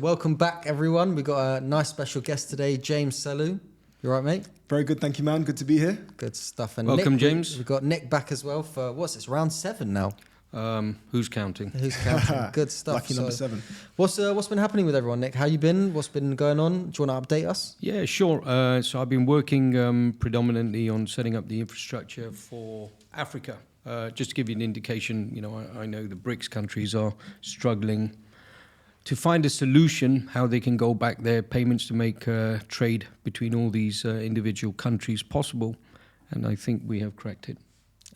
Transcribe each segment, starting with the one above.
Welcome back, everyone. We've got a nice special guest today, James Sellu. You all right, mate? Very good, thank you, man. Good to be here. Good stuff. And Welcome, Nick, James. We've got Nick back as well for, what's this, round 7 now? Who's counting? Who's counting? Good stuff. Lucky number 7. What's been happening with everyone, Nick? How you been? What's been going on? Do you want to update us? Yeah, sure. So I've been working predominantly on setting up the infrastructure for Africa. Just to give you an indication, I know the BRICS countries are struggling to find a solution how they can go back their payments to make trade between all these individual countries possible. And I think we have cracked it.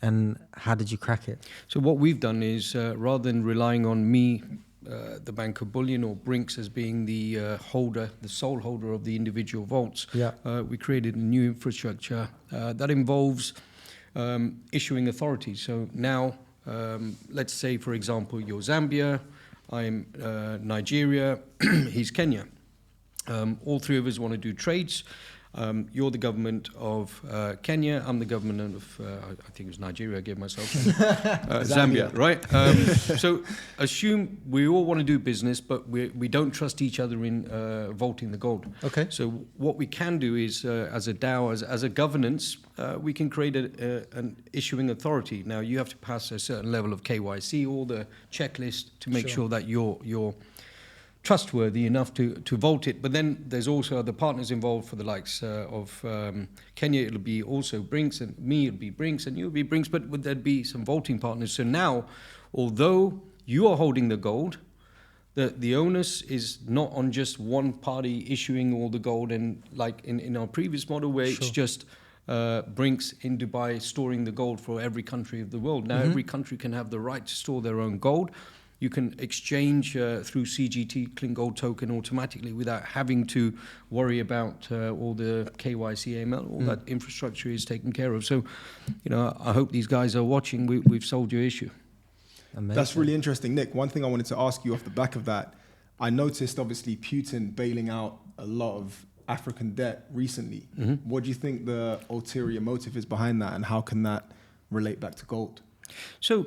And how did you crack it? So what we've done is, rather than relying on me, the Bank of Bullion or BRICS as being the sole holder of the individual vaults, we created a new infrastructure that involves issuing authorities. So now, let's say, for example, you're Zambia, I'm Nigeria, he's Kenya. All three of us want to do trades. You're the government of Kenya, I'm the government of, I think it was Nigeria, I gave myself Zambia, right? So assume we all want to do business, but we don't trust each other in vaulting the gold. Okay. So what we can do is, as a DAO, as a governance, we can create an issuing authority. Now, you have to pass a certain level of KYC, all the checklist to make sure that you're trustworthy enough to vault it. But then there's also other partners involved for the likes of Kenya. It'll be also BRICS, and me, it'll be BRICS, and you'll be BRICS, but would there be some vaulting partners? So now, although you are holding the gold, the onus is not on just one party issuing all the gold, and like in our previous model where it's just BRICS in Dubai storing the gold for every country of the world. Now every country can have the right to store their own gold. You can exchange through CGT, Clinq.Gold token automatically without having to worry about all the KYC, AML, all that infrastructure is taken care of. So, I hope these guys are watching. We've solved your issue. Amazing. That's really interesting. Nick, one thing I wanted to ask you off the back of that, I noticed obviously Putin bailing out a lot of African debt recently. What do you think the ulterior motive is behind that, and how can that relate back to gold? So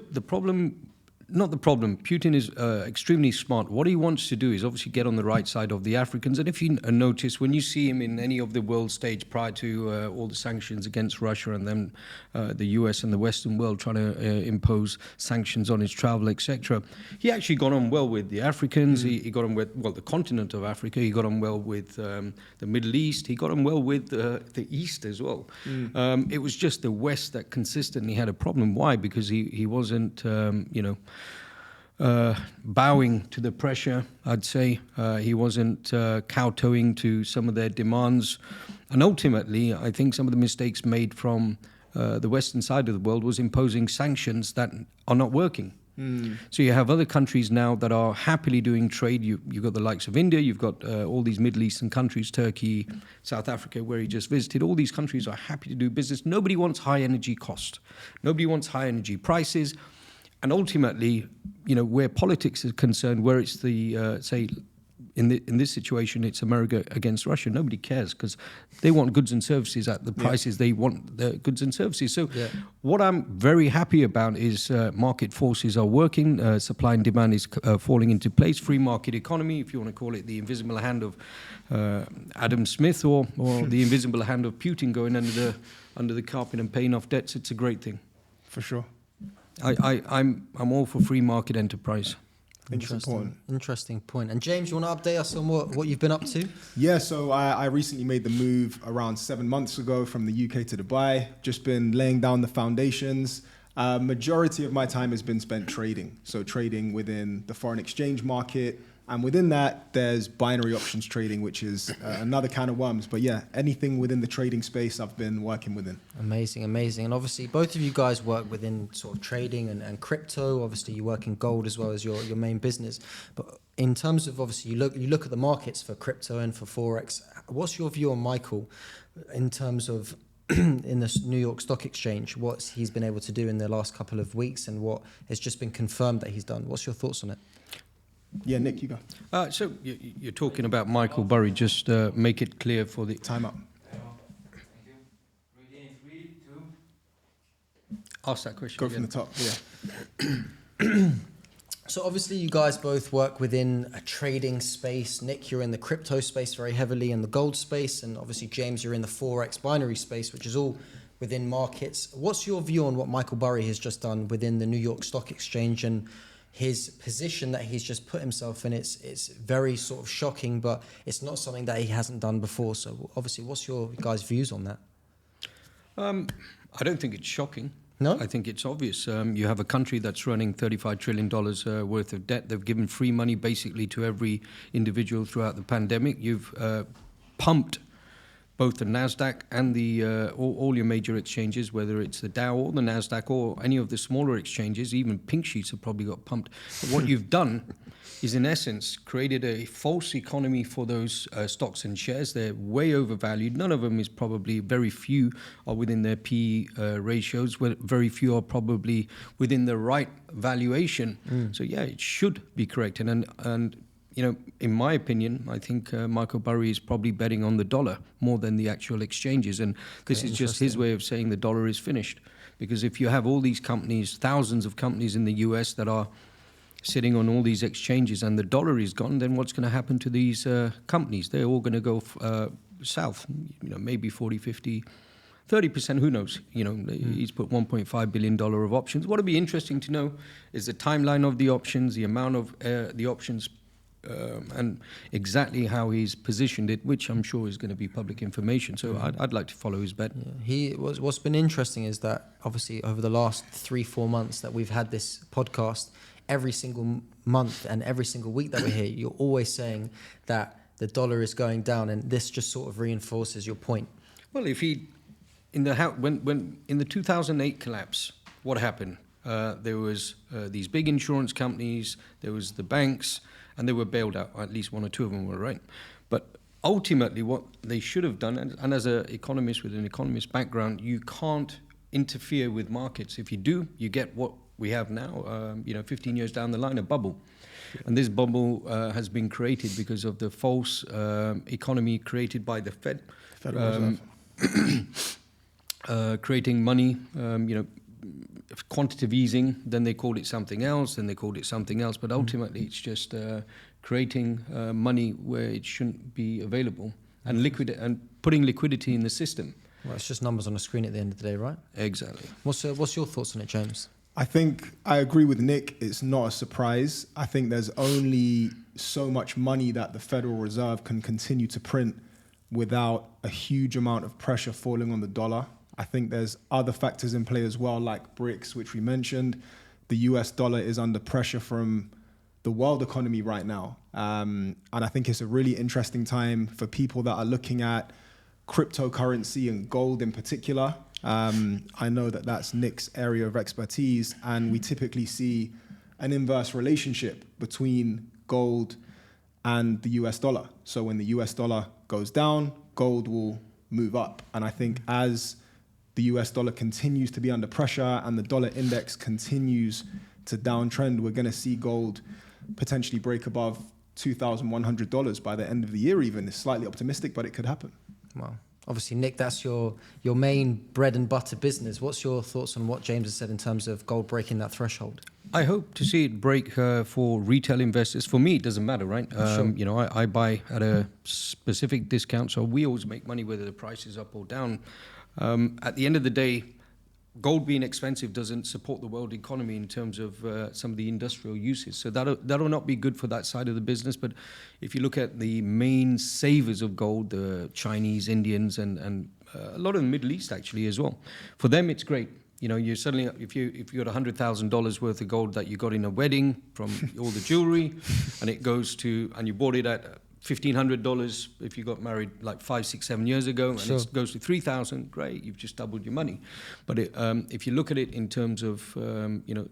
Putin is extremely smart. What he wants to do is obviously get on the right side of the Africans. And if you notice, when you see him in any of the world stage prior to all the sanctions against Russia, and then the US and the Western world trying to impose sanctions on his travel, etc., he actually got on well with the Africans. He got on with, the continent of Africa. He got on well with the Middle East. He got on well with the East as well. It was just the West that consistently had a problem. Why? Because he wasn't, bowing to the pressure, I'd say. He wasn't kowtowing to some of their demands. And ultimately, I think some of the mistakes made from the Western side of the world was imposing sanctions that are not working. So you have other countries now that are happily doing trade. You've got the likes of India, you've got all these Middle Eastern countries, Turkey, South Africa, where he just visited. All these countries are happy to do business. Nobody wants high energy cost. Nobody wants high energy prices. And ultimately, where politics is concerned, where it's the, say, in this situation, it's America against Russia, nobody cares because they want goods and services at the prices they want the goods and services. So what I'm very happy about is market forces are working, supply and demand is falling into place, free market economy, if you want to call it the invisible hand of Adam Smith or the invisible hand of Putin going under the carpet and paying off debts. It's a great thing. For sure. I'm all for free market enterprise. Interesting point. And James, you want to update us on what you've been up to? Yeah, so I recently made the move around 7 months ago from the UK to Dubai. Just been laying down the foundations. Majority of my time has been spent trading. So trading within the foreign exchange market. And within that, there's binary options trading, which is another can of worms. But yeah, anything within the trading space I've been working within. Amazing. And obviously, both of you guys work within sort of trading and crypto. Obviously, you work in gold as well as your main business. But in terms of, obviously, you look at the markets for crypto and for Forex. What's your view on Michael in terms of in the New York Stock Exchange, what he's been able to do in the last couple of weeks and what has just been confirmed that he's done? What's your thoughts on it? Yeah, Nick, you go. So you're talking about Michael Burry. Just make it clear for the time up. Ask that question. Go again. from the top. Yeah. So obviously you guys both work within a trading space. Nick, you're in the crypto space very heavily, and the gold space, and obviously James, you're in the Forex binary space, which is all within markets. What's your view on what Michael Burry has just done within the New York Stock Exchange and his position that he's just put himself in? It's very sort of shocking, but it's not something that he hasn't done before. So obviously, what's your guys' views on that? I don't think it's shocking. No? I think it's obvious. You have a country that's running $35 trillion worth of debt. They've given free money basically to every individual throughout the pandemic. You've pumped both the NASDAQ and all your major exchanges, whether it's the Dow or the NASDAQ or any of the smaller exchanges. Even pink sheets have probably got pumped. But what you've done is, in essence, created a false economy for those stocks and shares. They're way overvalued. None of them is probably, very few are within their PE ratios. Very few are probably within the right valuation. So yeah, it should be corrected. And you know, in my opinion, I think Michael Burry is probably betting on the dollar more than the actual exchanges. And this is just his way of saying the dollar is finished. Because if you have all these companies, thousands of companies in the US that are sitting on all these exchanges and the dollar is gone, then what's going to happen to these companies? They're all going to go south, you know, maybe 40, 50, 30%, who knows? You know, he's put $1.5 billion of options. What would be interesting to know is the timeline of the options, the amount of the options, and exactly how he's positioned it, which I'm sure is going to be public information. So I'd like to follow his bet. Yeah. What's been interesting is that obviously over the last 3-4 months that we've had this podcast, every single month and every single week that we're here, you're always saying that the dollar is going down, and this just sort of reinforces your point. Well, if he when in the 2008 collapse, what happened? There was these big insurance companies, there was the banks, and they were bailed out. At least one or two of them were, right? But ultimately, what they should have done, and as an economist with an economist background, you can't interfere with markets. If you do, you get what we have now, 15 years down the line, a bubble. And this bubble has been created because of the false economy created by the Federal Reserve. Creating money, quantitative easing, then they called it something else, then they called it something else, but ultimately it's just creating money where it shouldn't be available and putting liquidity in the system. Well, it's just numbers on a screen at the end of the day, right? Exactly. What's your thoughts on it, James? I think I agree with Nick. It's not a surprise. I think there's only so much money that the Federal Reserve can continue to print without a huge amount of pressure falling on the dollar. I think there's other factors in play as well, like BRICS, which we mentioned. The US dollar is under pressure from the world economy right now. And I think it's a really interesting time for people that are looking at cryptocurrency and gold in particular. I know that that's Nick's area of expertise, and we typically see an inverse relationship between gold and the US dollar. So when the US dollar goes down, gold will move up. And I think as the US dollar continues to be under pressure and the dollar index continues to downtrend, we're going to see gold potentially break above $2,100 by the end of the year even. It's slightly optimistic, but it could happen. Wow. Obviously, Nick, that's your main bread and butter business. What's your thoughts on what James has said in terms of gold breaking that threshold? I hope to see it break for retail investors. For me, it doesn't matter, right? Sure. I buy at a specific discount, so we always make money whether the price is up or down. At the end of the day, gold being expensive doesn't support the world economy in terms of some of the industrial uses. So that'll not be good for that side of the business. But if you look at the main savers of gold, the Chinese, Indians, and a lot of the Middle East actually as well, for them it's great. You know, you suddenly, if you got $100,000 worth of gold that you got in a wedding from all the jewelry, and you bought it at $1,500 if you got married like 5, 6, 7 years ago, and Sure. it goes to $3,000. Great, you've just doubled your money. But if you look at it in terms of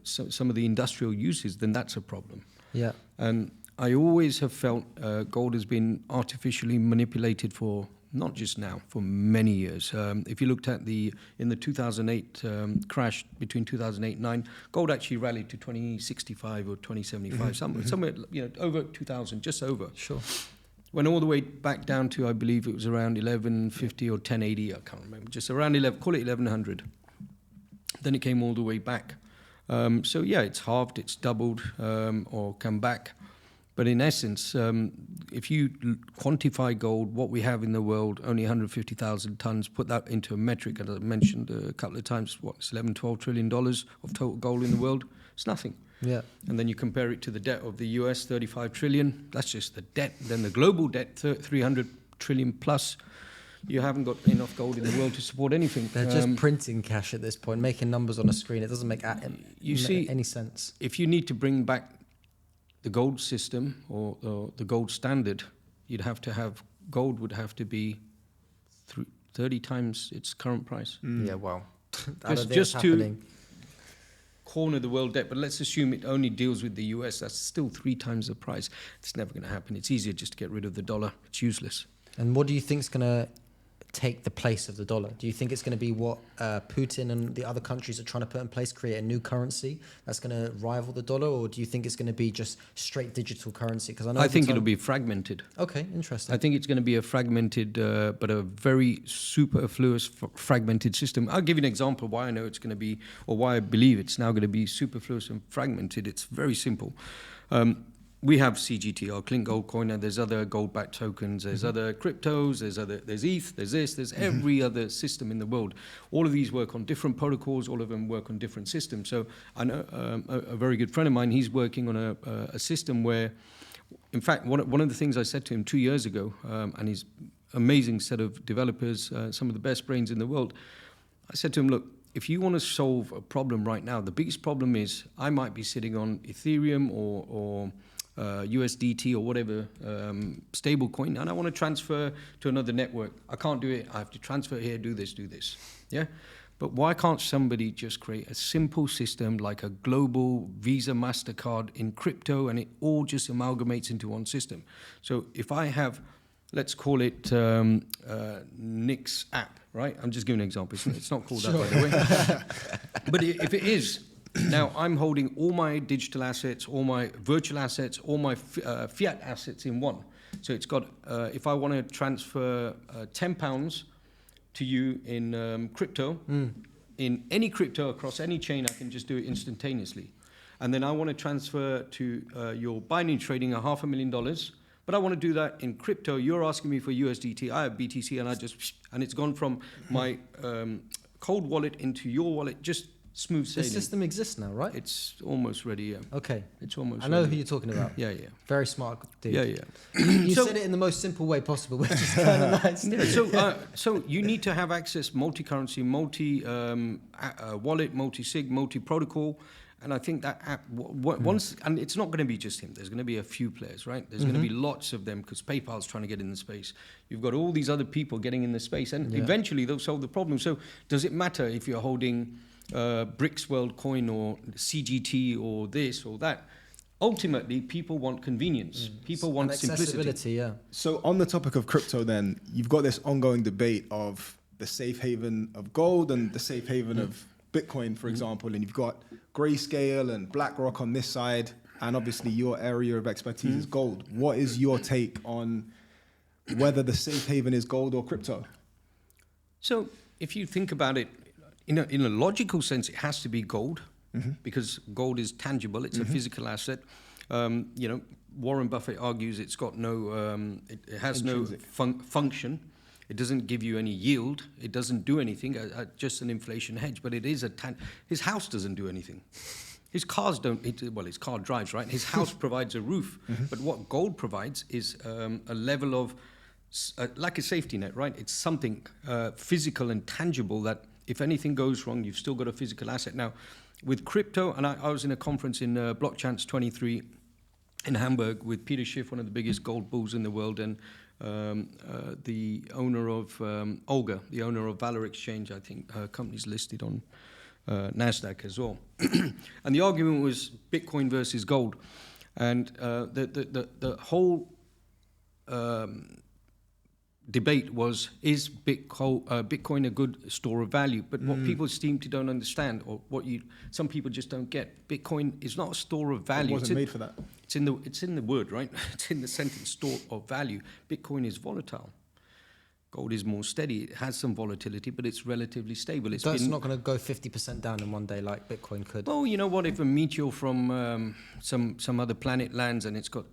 some of the industrial uses, then that's a problem. Yeah. And I always have felt gold has been artificially manipulated for not just now, for many years. If you looked at in the 2008 crash between 2008 and 9, gold actually rallied to 2065 or 2075, somewhere over 2000, just over. Sure. Went all the way back down to, I believe it was around 1150 or 1080, I can't remember, just around 11, call it 1100. Then it came all the way back So yeah, it's halved, it's doubled, or come back. But in essence, if you quantify gold, what we have in the world, only 150,000 tons, put that into a metric, as I mentioned a couple of times, it's $11, $12 trillion of total gold in the world. It's nothing. Yeah. And then you compare it to the debt of the US, 35 trillion. That's just the debt. Then the global debt, 300 trillion plus. You haven't got enough gold in the world to support anything. They're just printing cash at this point, making numbers on a screen. It doesn't make any sense. If you need to bring back the gold system or the gold standard, you'd have to have gold would have to be 30 times its current price. Yeah, well, just to corner the world debt. But let's assume it only deals with the US. That's still 3 times the price. It's never going to happen. It's easier just to get rid of the dollar. It's useless. And what do you think is going to take the place of the dollar? Do you think it's going to be what Putin and the other countries are trying to put in place, create a new currency that's going to rival the dollar, or do you think it's going to be just straight digital currency? Because I think it'll be fragmented. Okay, interesting. I think it's going to be a fragmented, but a very superfluous fragmented system. I'll give you an example why I know it's going to be, or why I believe it's now going to be superfluous and fragmented. It's very simple. We have CGT, our Clinq.Gold coin, and there's other gold-backed tokens, there's other cryptos, there's ETH, there's every other system in the world. All of these work on different protocols, all of them work on different systems. So I know a very good friend of mine, he's working on a system where, in fact, one of the things I said to him 2 years ago, and he's amazing set of developers, some of the best brains in the world, I said to him, look, if you want to solve a problem right now, the biggest problem is I might be sitting on Ethereum or USDT or whatever stable coin, and I want to transfer to another network. I can't do it. I have to transfer here, do this. Yeah? But why can't somebody just create a simple system like a global Visa, MasterCard in crypto, and it all just amalgamates into one system? So if I have, let's call it Nick's app, right? I'm just giving an example. It's not called that, by the way. But if it is, now I'm holding all my digital assets, all my virtual assets, all my fiat assets in one. So it's got, if I want to transfer £10 to you in crypto, in any crypto across any chain, I can just do it instantaneously. And then I want to transfer to your binary trading $500,000, but I want to do that in crypto. You're asking me for USDT. I have BTC, and it's gone from my cold wallet into your wallet, just smooth sailing. The system exists now, right? It's almost ready, yeah. Okay. It's almost I know ready. who you're talking about. Yeah. Very smart dude. Yeah. You said it in the most simple way possible, which is kind of nice. Yeah, so you need to have access multi-currency, wallet, multi-sig, multi-protocol. And I think that app, once, and it's not going to be just him. There's going to be a few players, right? There's going to be lots of them because PayPal's trying to get in the space. You've got all these other people getting in the space, and eventually they'll solve the problem. So does it matter if you're holding BRICS World Coin or CGT or this or that? Ultimately, people want convenience. People want accessibility, simplicity. So on the topic of crypto then, you've got this ongoing debate of the safe haven of gold and the safe haven of Bitcoin, for example, and you've got Grayscale and BlackRock on this side, and obviously your area of expertise is gold. What is your take on whether the safe haven is gold or crypto? So if you think about it, in a logical sense, it has to be gold because gold is tangible. It's a physical asset. Warren Buffett argues it's got no, it has intrinsic function. It doesn't give you any yield. It doesn't do anything, just an inflation hedge. But it is his house doesn't do anything. His cars don't, his car drives, right? His house provides a roof. But what gold provides is a level of, like a safety net, right? It's something physical and tangible that if anything goes wrong, you've still got a physical asset. Now, with crypto, and I was in a conference in Blockchance 23 in Hamburg with Peter Schiff, one of the biggest gold bulls in the world, and the owner of Olga, the owner of Valor Exchange. I think her company's listed on NASDAQ as well. And the argument was Bitcoin versus gold. And the whole debate was, is Bitcoin a good store of value? But what people seem to don't understand, or some people just don't get, Bitcoin is not a store of value. It wasn't made for that. It's in the word, right? It's in the sentence, store of value. Bitcoin is volatile. Gold is more steady. It has some volatility, but it's relatively stable. It's not going to go 50% down in one day like Bitcoin could. Well, you know what? If a meteor from some other planet lands and it's got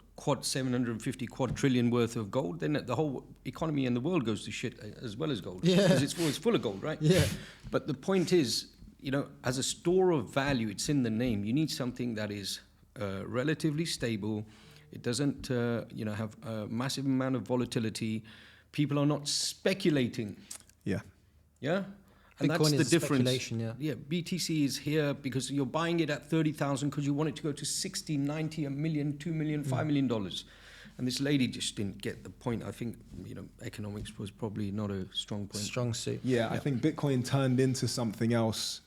750 quadrillion worth of gold, then the whole economy in the world goes to shit as well as gold. Yeah. Because it's full of gold, right? Yeah. But the point is, you know, as a store of value, it's in the name. You need something that is relatively stable. It doesn't, have a massive amount of volatility. People are not speculating. Yeah. Yeah? And Bitcoin that's the is difference. speculation, yeah. Yeah, BTC is here because you're buying it at 30,000 because you want it to go to 60, 90, $1 million, $2 million, $5 million. And this lady just didn't get the point. I think, economics was probably not a strong point. Strong suit. Yeah, I think Bitcoin turned into something else.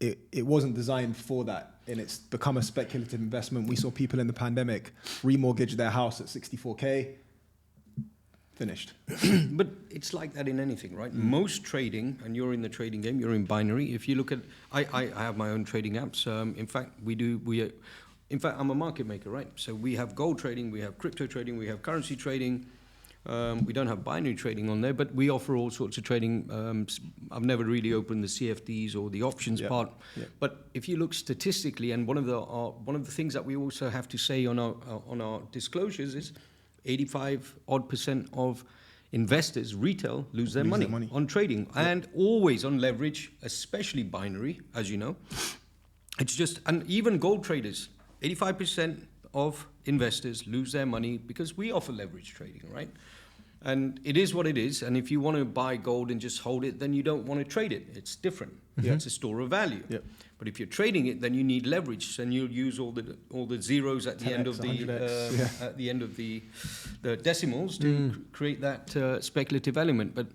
It wasn't designed for that, and it's become a speculative investment. We saw people in the pandemic remortgage their house at 64K. Finished. But it's like that in anything, right? Most trading, and you're in the trading game, you're in binary. If you look at, I have my own trading apps. In fact, I'm a market maker, right? So we have gold trading, we have crypto trading, we have currency trading. We don't have binary trading on there, but we offer all sorts of trading. I've never really opened the CFDs or the options part. Yeah. But if you look statistically, and one of the things that we also have to say on our disclosures is 85% of investors, retail, lose their money on trading and always on leverage, especially binary, as you know. It's just, and even gold traders, 85% of investors lose their money because we offer leverage trading, right? And it is what it is. And if you want to buy gold and just hold it, then you don't want to trade it. It's different. Yeah. It's a store of value. Yep. But if you're trading it, then you need leverage, and you'll use all the zeros at the end of the decimals to create that speculative element. But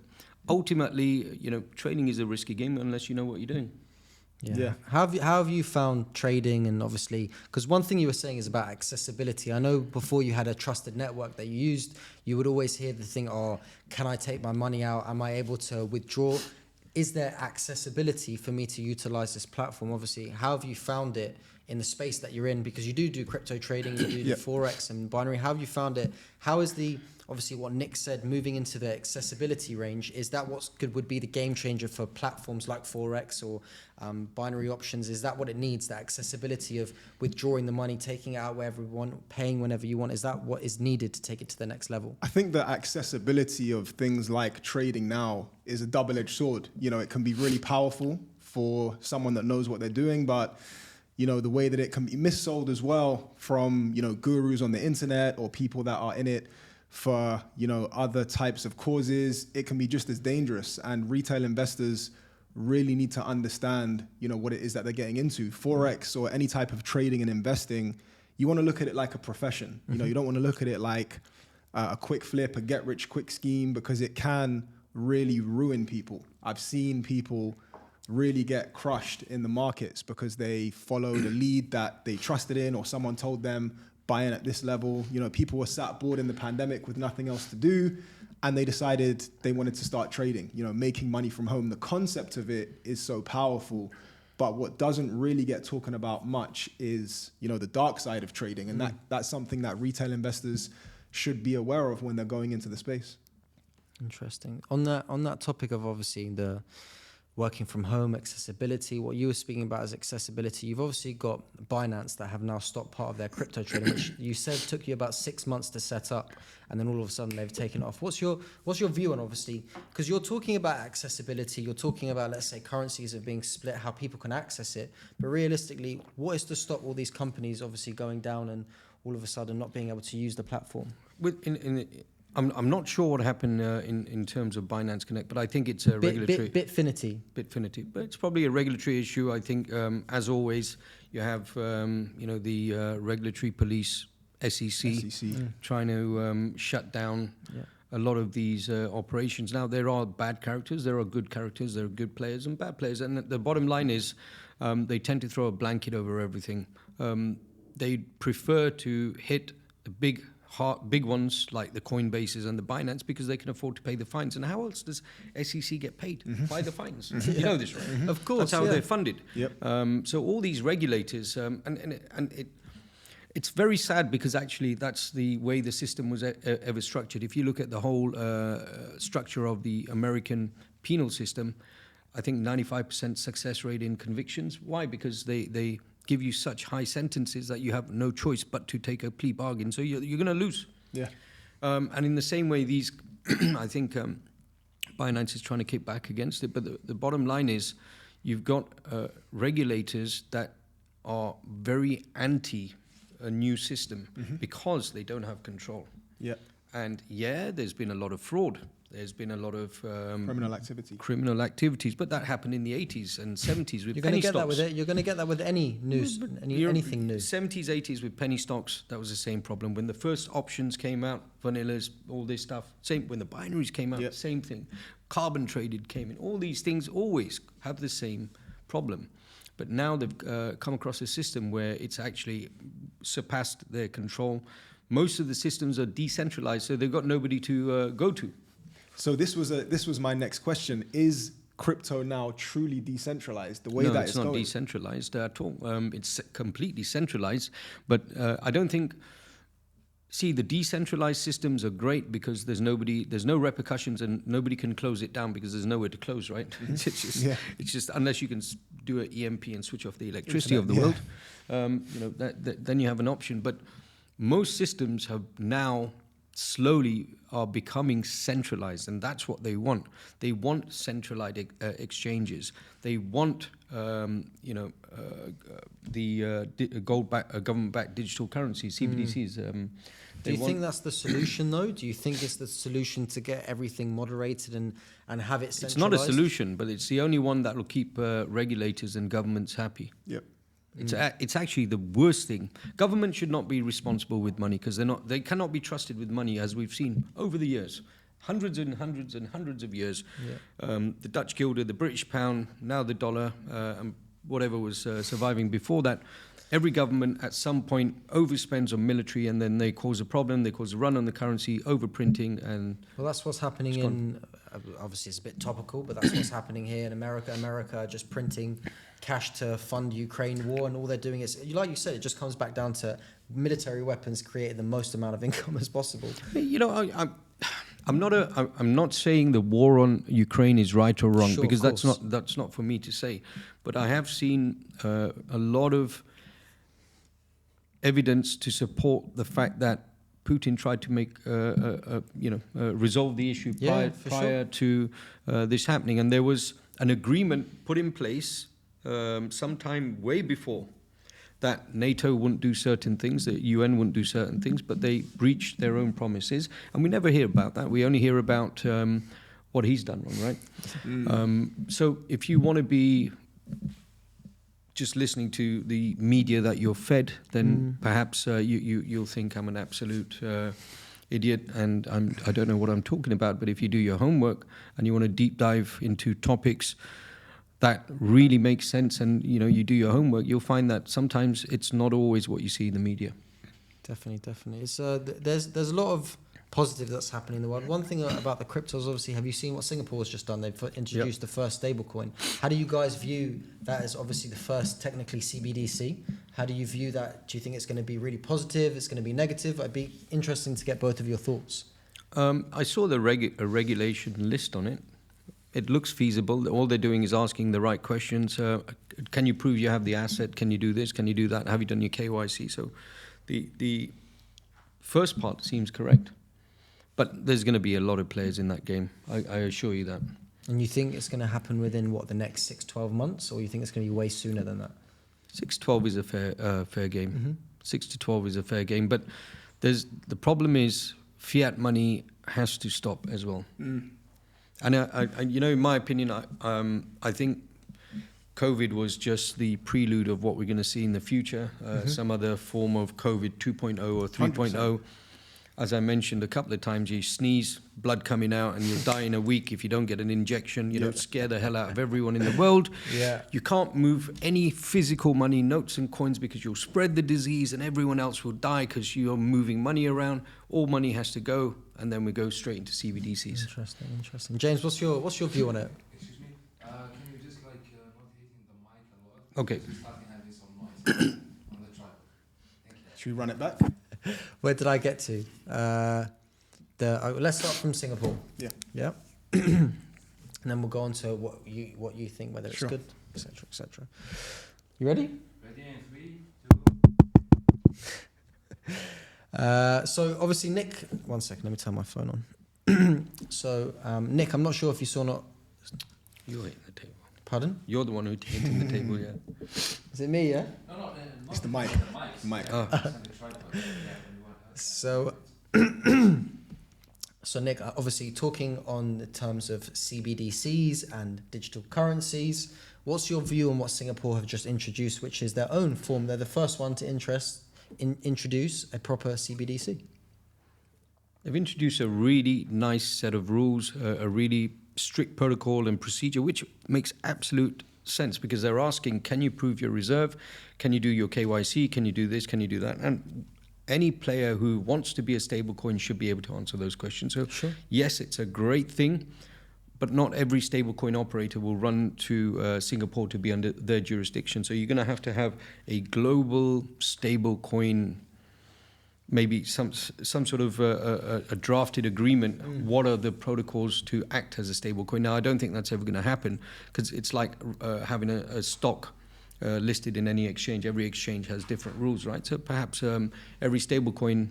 ultimately, trading is a risky game unless you know what you're doing. Yeah. How have you found trading? And obviously, because one thing you were saying is about accessibility. I know before you had a trusted network that you used, you would always hear the thing, can I take my money out? Am I able to withdraw? Is there accessibility for me to utilize this platform? Obviously, how have you found it in the space that you're in? Because you do crypto trading, you do Forex and binary. How have you found it? How is obviously what Nick said, moving into the accessibility range, is that would be the game changer for platforms like Forex or binary options? Is that what it needs, the accessibility of withdrawing the money, taking it out wherever you want, paying whenever you want? Is that what is needed to take it to the next level? I think the accessibility of things like trading now is a double-edged sword. It can be really powerful for someone that knows what they're doing, but the way that it can be missold as well from, gurus on the internet or people that are in it for, other types of causes, it can be just as dangerous. And retail investors really need to understand, what it is that they're getting into. Forex or any type of trading and investing, you want to look at it like a profession. You don't want to look at it like a quick flip, a get-rich-quick scheme, because it can really ruin people. I've seen people really get crushed in the markets because they followed a lead that they trusted in, or someone told them buy in at this level. People were sat bored in the pandemic with nothing else to do, and they decided they wanted to start trading, making money from home. The concept of it is so powerful, but what doesn't really get talking about much is, the dark side of trading, and that's something that retail investors should be aware of when they're going into the space. Interesting. On that topic of obviously the working from home, accessibility, what you were speaking about is accessibility. You've obviously got Binance that have now stopped part of their crypto trading, which you said took you about 6 months to set up, and then all of a sudden they've taken it off. What's your view on, obviously, because you're talking about accessibility, you're talking about, let's say, currencies are being split, how people can access it, but realistically, what is to stop all these companies obviously going down and all of a sudden not being able to use the platform? I'm not sure what happened in terms of Binance Connect, but I think it's a regulatory... Bitfinity. But it's probably a regulatory issue. I think, as always, you have the regulatory police, SEC. Trying to shut down a lot of these operations. Now, there are bad characters, there are good characters, there are good players and bad players. And the bottom line is they tend to throw a blanket over everything. They prefer to hit the big ones like the Coinbases and the Binance because they can afford to pay the fines. And how else does SEC get paid? By the fines. You know this, right? Of course. That's how they're funded. Yep. So all these regulators, It's very sad because actually that's the way the system was ever structured. If you look at the whole structure of the American penal system, I think 95% success rate in convictions. Why? Because they give you such high sentences that you have no choice but to take a plea bargain. So you're going to lose. Yeah. And in the same way, these, I think Binance is trying to kick back against it. But the bottom line is you've got regulators that are very anti a new system because they don't have control. Yeah. And yeah, there's been a lot of fraud. There's been a lot of criminal activity. but that happened in the 80s and 70s with You're going penny to get stocks. that with it. You're going to get that with any news, anything new. 70s, 80s with penny stocks, that was the same problem. When the first options came out, vanillas, all this stuff, same. When the binaries came out, same thing. Carbon traded came in. All these things always have the same problem. But now they've come across a system where it's actually surpassed their control. Most of the systems are decentralized, so they've got nobody to go to. So this was my next question. Is crypto now truly decentralized the way that it's going? No, it's not decentralized at all. It's completely centralized. But I don't think... See, the decentralized systems are great because there's no repercussions and nobody can close it down because there's nowhere to close, right? It's just unless you can do an EMP and switch off the electricity of the world, then you have an option. But most systems have now slowly are becoming centralized, and that's what they want. They want centralized exchanges. They want government-backed digital currencies, CBDCs. Do you think that's the solution, though? Do you think it's the solution to get everything moderated and have it centralized? It's not a solution, but it's the only one that will keep regulators and governments happy. Yep. It's actually the worst thing. Government should not be responsible with money because they cannot be trusted with money, as we've seen over the years. Hundreds and hundreds and hundreds of years. Yeah. The Dutch guilder, the British pound, now the dollar, and whatever was surviving before that. Every government at some point overspends on military and then they cause a problem, they cause a run on the currency, overprinting and... Well, that's what's happening in... Obviously, it's a bit topical, but that's what's happening here in America. America just printing cash to fund Ukraine war, and all they're doing is, like you said, it just comes back down to military weapons creating the most amount of income as possible. You know, I'm not saying the war on Ukraine is right or wrong, because that's not for me to say. But I have seen a lot of evidence to support the fact that Putin tried to make resolve the issue prior to this happening, and there was an agreement put in place sometime way before that NATO wouldn't do certain things, that UN wouldn't do certain things, but they breached their own promises, and we never hear about that. We only hear about what he's done wrong, right? So if you want to be just listening to the media that you're fed, then perhaps you'll think I'm an absolute idiot and I don't know what I'm talking about. But if you do your homework and you want to deep dive into topics that really make sense and you do your homework, you'll find that sometimes it's not always what you see in the media. Definitely. It's there's a lot of positive that's happening in the world. One thing about the cryptos, obviously, have you seen what Singapore's just done? They've introduced the first stablecoin. How do you guys view that as obviously the first technically CBDC? How do you view that? Do you think it's going to be really positive? It's going to be negative? It'd be interesting to get both of your thoughts. I saw a regulation list on it. It looks feasible. All they're doing is asking the right questions. Can you prove you have the asset? Can you do this? Can you do that? Have you done your KYC? So the first part seems correct. But there's going to be a lot of players in that game. I assure you that. And you think it's going to happen within, the next 6-12 months? Or you think it's going to be way sooner than that? 6-12 is a fair game. Mm-hmm. 6 to 12 is a fair game. But the problem is fiat money has to stop as well. And, in my opinion, I think COVID was just the prelude of what we're going to see in the future. Some other form of COVID 2.0 or 3.0. 100%. As I mentioned a couple of times, you sneeze, blood coming out, and you'll die in a week if you don't get an injection. You don't scare the hell out of everyone in the world. You can't move any physical money, notes and coins, because you'll spread the disease and everyone else will die because you're moving money around. All money has to go, and then we go straight into CBDCs. Interesting. James, what's your view on it? Excuse me? Can you just not hitting the mic a lot? Okay. Starting having some noise on the tripod. Thank you. Should we run it back? Where did I get to? Let's start from Singapore. Yeah. Yeah. And then we'll go on to what you think, whether it's Sure. good, etc., etc. You ready? Ready in 3, 2. So obviously, Nick. 1 second. Let me turn my phone on. So Nick, I'm not sure if you saw not. You're hitting the table. Pardon? You're the one who's hitting the table, yeah. Is it me? Yeah. No, It's the mic. Mic. Oh. So, so Nick, obviously talking on the terms of CBDCs and digital currencies, what's your view on what Singapore have just introduced, which is their own form? They're the first one to introduce a proper CBDC. They've introduced a really nice set of rules, a really strict protocol and procedure, which makes absolute sense because they're asking, can you prove your reserve? Can you do your KYC? Can you do this? Can you do that? And any player who wants to be a stablecoin should be able to answer those questions. So Sure. yes, it's a great thing, but not every stablecoin operator will run to Singapore to be under their jurisdiction. So you're going to have a global stablecoin, maybe some sort of a drafted agreement. What are the protocols to act as a stablecoin? Now, I don't think that's ever going to happen because it's like having a stock listed in any exchange. Every exchange has different rules, right? So perhaps every stablecoin,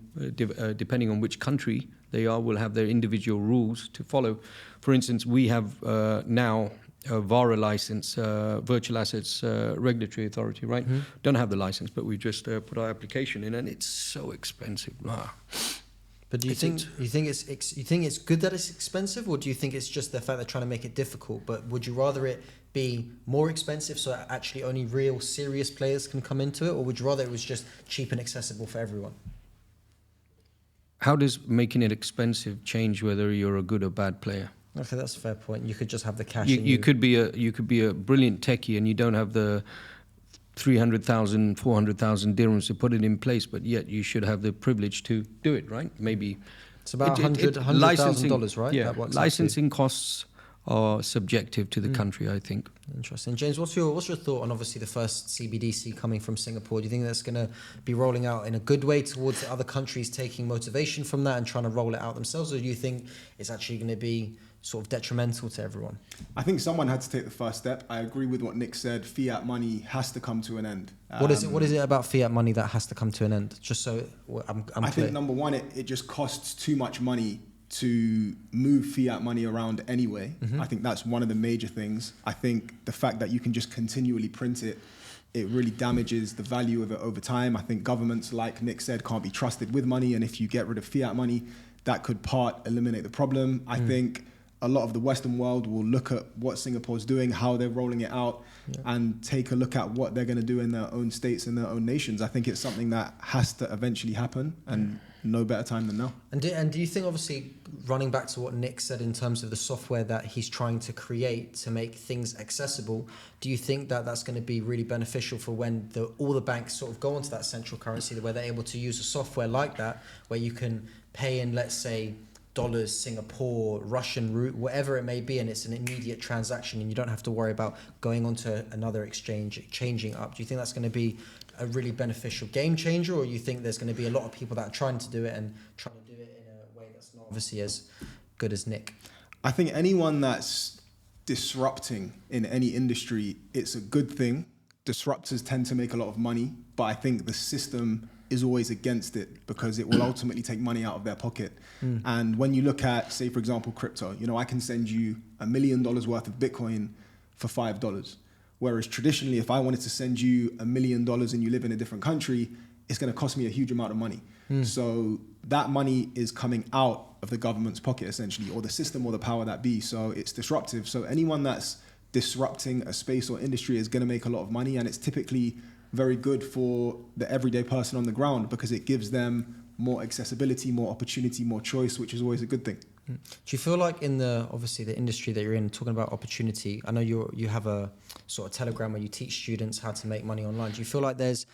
depending on which country they are, will have their individual rules to follow. For instance, we have now a VARA license, Virtual Assets Regulatory Authority, right? Don't have the license, but we just put our application in, and it's so expensive. But do you think it's good that it's expensive, or do you think it's just the fact they're trying to make it difficult? But would you rather it be more expensive so that actually only real serious players can come into it, or would you rather it was just cheap and accessible for everyone? How does making it expensive change whether you're a good or bad player? Okay, that's a fair point. You could just have the cash. You could be a brilliant techie and you don't have the 300,000, 400,000 dirhams to put it in place, but yet you should have the privilege to do it, right? Maybe it's about $100,000, right? Yeah, that works licensing costs are subjective to the country, I think. Interesting. James, what's your thought on obviously the first CBDC coming from Singapore? Do you think that's going to be rolling out in a good way towards the other countries taking motivation from that and trying to roll it out themselves, or do you think it's actually going to be sort of detrimental to everyone? I think someone had to take the first step. I agree with what Nick said. Fiat money has to come to an end. What is it about fiat money that has to come to an end? Just so I'm I clear. think number one, it just costs too much money to move fiat money around anyway. I think that's one of the major things. I think the fact that you can just continually print it, it really damages the value of it over time. I think governments, like Nick said, can't be trusted with money. And if you get rid of fiat money, that could eliminate the problem. I think a lot of the Western world will look at what Singapore's doing, how they're rolling it out, and take a look at what they're going to do in their own states and their own nations. I think it's something that has to eventually happen, and no better time than now. And do you think, obviously, running back to what Nick said in terms of the software that he's trying to create to make things accessible, do you think that that's going to be really beneficial for when all the banks sort of go onto that central currency, where they're able to use a software like that, where you can pay in, let's say, dollars, Singapore, Russian route, whatever it may be, and it's an immediate transaction and you don't have to worry about going on to another exchange, changing up? Do you think that's going to be a really beneficial game changer, or you think there's going to be a lot of people that are trying to do it and trying to do it in a way that's not obviously as good as Nick? I think anyone that's disrupting in any industry, it's a good thing. Disruptors tend to make a lot of money, but I think the system is always against it because it will ultimately take money out of their pocket. And when you look at, say, for example, crypto, I can send you $1 million worth of Bitcoin for $5. Whereas traditionally, if I wanted to send you $1 million and you live in a different country, it's going to cost me a huge amount of money. So that money is coming out of the government's pocket, essentially, or the system or the power that be. So it's disruptive. So anyone that's disrupting a space or industry is going to make a lot of money, and it's typically very good for the everyday person on the ground because it gives them more accessibility, more opportunity, more choice, which is always a good thing. Do you feel like in the industry that you're in, talking about opportunity, I know you have a sort of Telegram where you teach students how to make money online. Do you feel like there's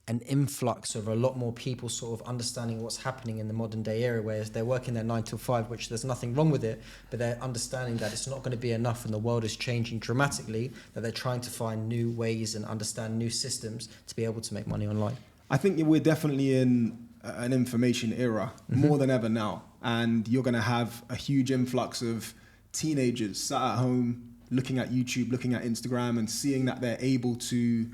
an influx of a lot more people sort of understanding what's happening in the modern day era, where they're working their 9 to 5, which there's nothing wrong with it, but they're understanding that it's not going to be enough and the world is changing dramatically, that they're trying to find new ways and understand new systems to be able to make money online? I think we're definitely in an information era more than ever now. And you're going to have a huge influx of teenagers sat at home looking at YouTube, looking at Instagram, and seeing that they're able to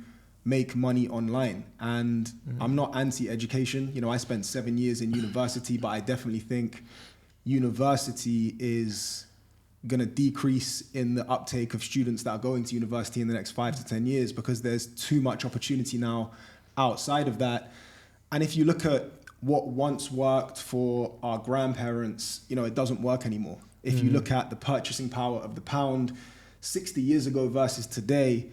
make money online. And I'm not anti-education. You know, I spent 7 years in university, but I definitely think university is going to decrease in the uptake of students that are going to university in the next 5 to 10 years because there's too much opportunity now outside of that. And if you look at what once worked for our grandparents, you know, it doesn't work anymore. If you look at the purchasing power of the pound 60 years ago versus today,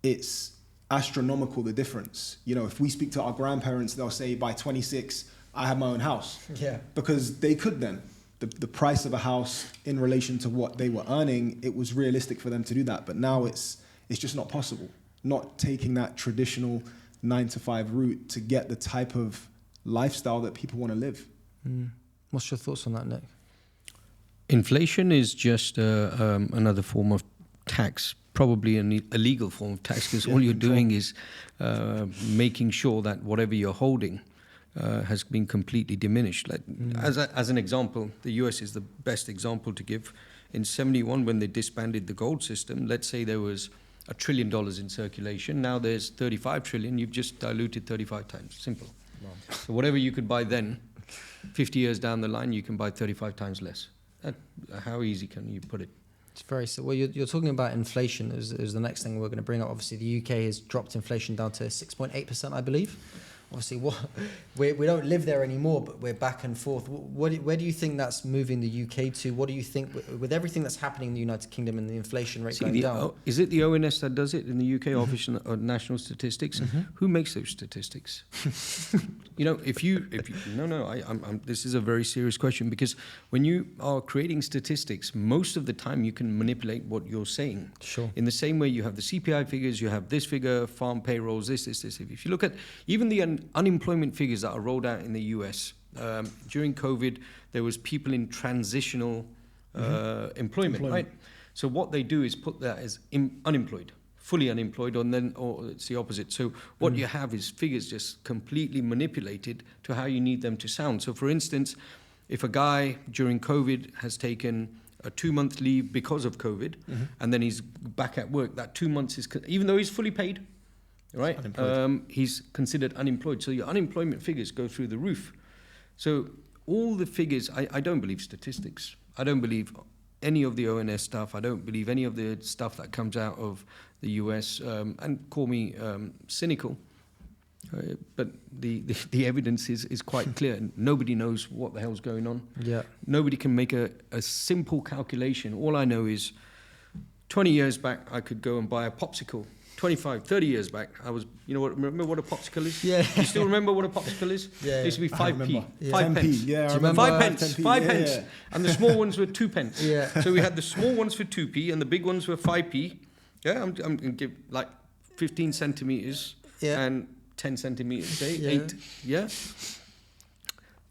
it's astronomical, the difference. You know, if we speak to our grandparents, they'll say by 26, I have my own house. Yeah. Because they could then. The price of a house in relation to what they were earning, it was realistic for them to do that. But now it's just not possible. Not taking that traditional 9-to-5 route to get the type of lifestyle that people want to live. What's your thoughts on that, Nick? Inflation is just another form of tax, probably an illegal form of tax, because all you're doing is making sure that whatever you're holding has been completely diminished. Like as an example, the US is the best example to give. In 71, when they disbanded the gold system, let's say there was $1 trillion in circulation. Now there's 35 trillion. You've just diluted 35 times. Simple. Wow. So whatever you could buy then, 50 years down the line, you can buy 35 times less. How easy can you put it? It's very so. Well, you're talking about inflation. Is the next thing we're going to bring up. Obviously, the UK has dropped inflation down to 6.8%, I believe. Obviously, we don't live there anymore, but we're back and forth. Where do you think that's moving the UK to? What do you think with everything that's happening in the United Kingdom and the inflation rate going down? Is it the ONS that does it in the UK, Office of National Statistics? Who makes those statistics? You know, if you this is a very serious question, because when you are creating statistics, most of the time you can manipulate what you're saying. Sure. In the same way, you have the CPI figures, you have this figure, farm payrolls, this. If you look at even the unemployment figures that are rolled out in the US during COVID, there was people in transitional employment, right? So what they do is put that as unemployed, fully unemployed, or it's the opposite. So what you have is figures just completely manipulated to how you need them to sound. So for instance, if a guy during COVID has taken a 2-month leave because of COVID, and then he's back at work, that 2 months is, even though he's fully paid, right? He's considered unemployed. So your unemployment figures go through the roof. So all the figures, I don't believe statistics. I don't believe any of the ONS stuff. I don't believe any of the stuff that comes out of the US. And call me cynical, but the evidence is quite clear. Nobody knows what the hell's going on. Yeah. Nobody can make a simple calculation. All I know is 20 years back, I could go and buy a popsicle. 25, 30 years back, remember what a popsicle is? Yeah. You still remember what a popsicle is? Yeah. It used to be 5p. Yeah. 5 pence. Yeah, I remember 5 pence. 5 pence. Yeah. And the small ones were 2 pence. Yeah. So we had the small ones for 2p and the big ones were 5p. Yeah, I'm going to give like 15 centimeters and 10 centimeters, say, 8. Yeah.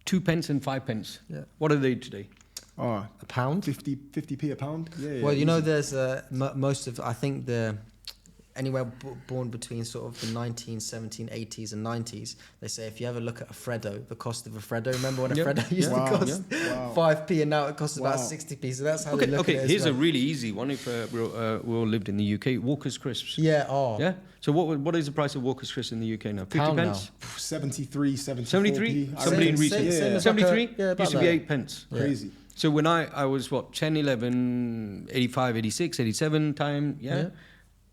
2 pence and 5 pence. Yeah. What are they today? Oh, a pound? 50p a pound? Yeah. Well, you know, there's most of, I think anywhere born between sort of the 1970s, 80s and 90s, they say if you ever look at a Freddo, the cost of a Freddo, remember when a Freddo used to cost 5p and now it costs about 60p, so that's how they look at it. Okay, here's a really easy one if we all lived in the UK, Walker's Crisps. Yeah, Yeah? So what is the price of Walker's Crisps in the UK now? 50 Pound pence? now. 73, 74p. 73? Somebody in research. 73? Used to be 8 pence. Yeah. Crazy. So when I was 10, 11, 85, 86, 87 time,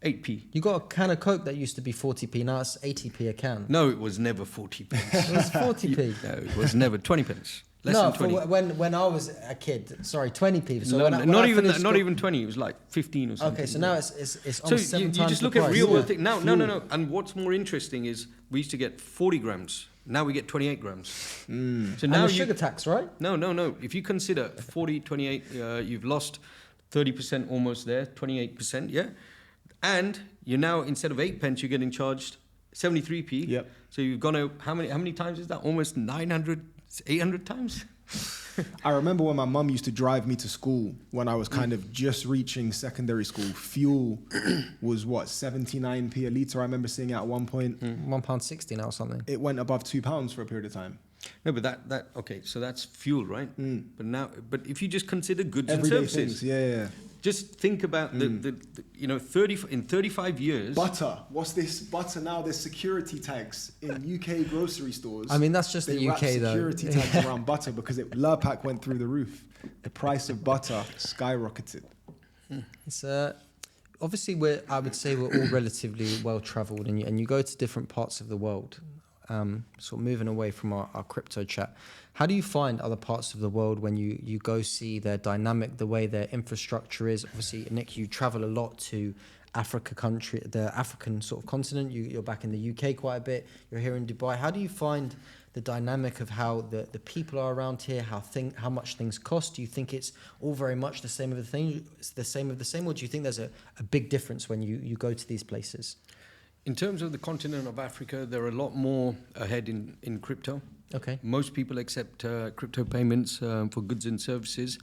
8p. You got a can of Coke that used to be 40p, now it's 80p a can. No, it was never 40 pence. It was 40p. No, it was never 20 pence. Less than 20. When I was a kid, sorry, 20p. So not even 20. It was like 15 or something. Okay, so now it's so almost 7 you times just the look price. at real world thing. No. And what's more interesting is we used to get 40 grams. Now we get 28 grams. So now and the sugar tax, right? No. If you consider 40, 28, you've lost 30% almost there, 28%, yeah? And you're now, instead of 8 pence, you're getting charged 73p. Yep. So you've gone out, how many times is that? Almost 900, 800 times? I remember when my mum used to drive me to school when I was kind of just reaching secondary school. Fuel was what, 79p a litre? I remember seeing it at one point. £1.60 now or something. It went above £2 for a period of time. No, but that okay. So that's fuel, right? But if you just consider goods Everyday and services, things, yeah. just think about the 35 years. Butter. What's this? Butter now, there's security tags in UK grocery stores. I mean, that's just they the wrap UK though. security tags around butter because Lurpak went through the roof. The price of butter skyrocketed. It's obviously I would say we're all relatively well travelled, and you go to different parts of the world. Sort of moving away from our crypto chat, how do you find other parts of the world when you go see their dynamic, the way their infrastructure is? Obviously, Nick, you travel a lot to the African sort of continent. You're back in the UK quite a bit. You're here in Dubai. How do you find the dynamic of how the people are around here? How much things cost? Do you think it's all very much the same of the thing? It's the same of the same, or do you think there's a big difference when you go to these places? In terms of the continent of Africa, they're a lot more ahead in crypto. Okay. Most people accept crypto payments for goods and services.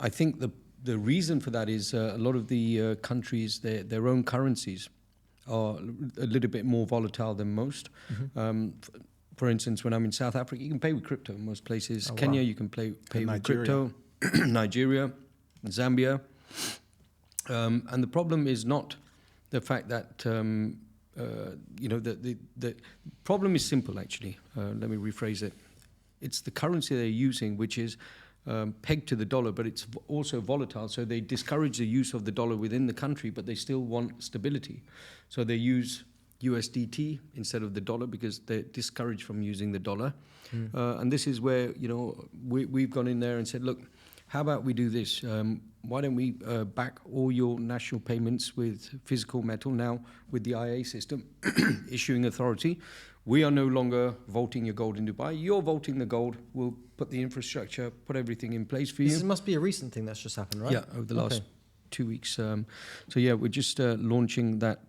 I think the reason for that is a lot of the countries, their own currencies are a little bit more volatile than most. For instance, when I'm in South Africa, you can pay with crypto in most places. Kenya, you can pay with crypto. Nigeria, Zambia. And the problem is not the fact that... the problem is simple, actually. Let me rephrase it. It's the currency they're using, which is pegged to the dollar, but it's also volatile. So they discourage the use of the dollar within the country, but they still want stability. So they use USDT instead of the dollar because they're discouraged from using the dollar. And this is where, we've gone in there and said, look, how about we do this? Why don't we back all your national payments with physical metal now with the IA system, issuing authority? We are no longer vaulting your gold in Dubai. You're vaulting the gold. We'll put the infrastructure, put everything in place for you. This must be a recent thing that's just happened, right? Yeah, over the last 2 weeks. We're just launching that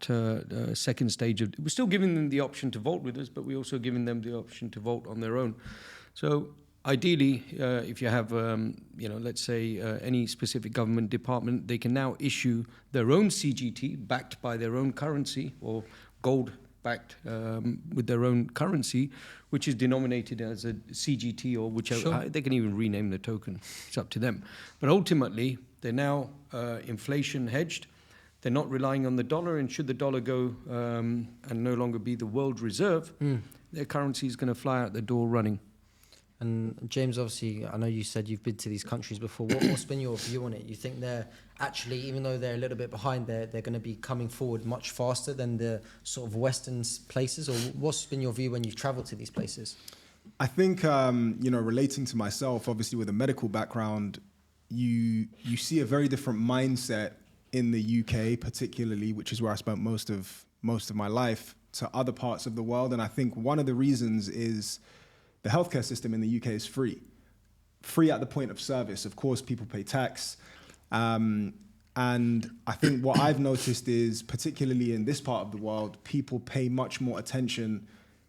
second stage of... We're still giving them the option to vault with us, but we're also giving them the option to vault on their own. So... Ideally, if you have, let's say any specific government department, they can now issue their own CGT backed by their own currency or gold backed with their own currency, which is denominated as a CGT or whichever. Sure. They can even rename the token. It's up to them. But ultimately, they're now inflation hedged. They're not relying on the dollar, and should the dollar go and no longer be the world reserve, their currency is going to fly out the door running. And James, obviously, I know you said you've been to these countries before. What's been your view on it? You think they're actually, even though they're a little bit behind, they're going to be coming forward much faster than the sort of Western places? Or what's been your view when you've travelled to these places? I think, relating to myself, obviously with a medical background, you see a very different mindset in the UK, particularly, which is where I spent most of my life, to other parts of the world. And I think one of the reasons is the healthcare system in the UK is free at the point of service. Of course, people pay tax. And I think what I've noticed is, particularly in this part of the world, people pay much more attention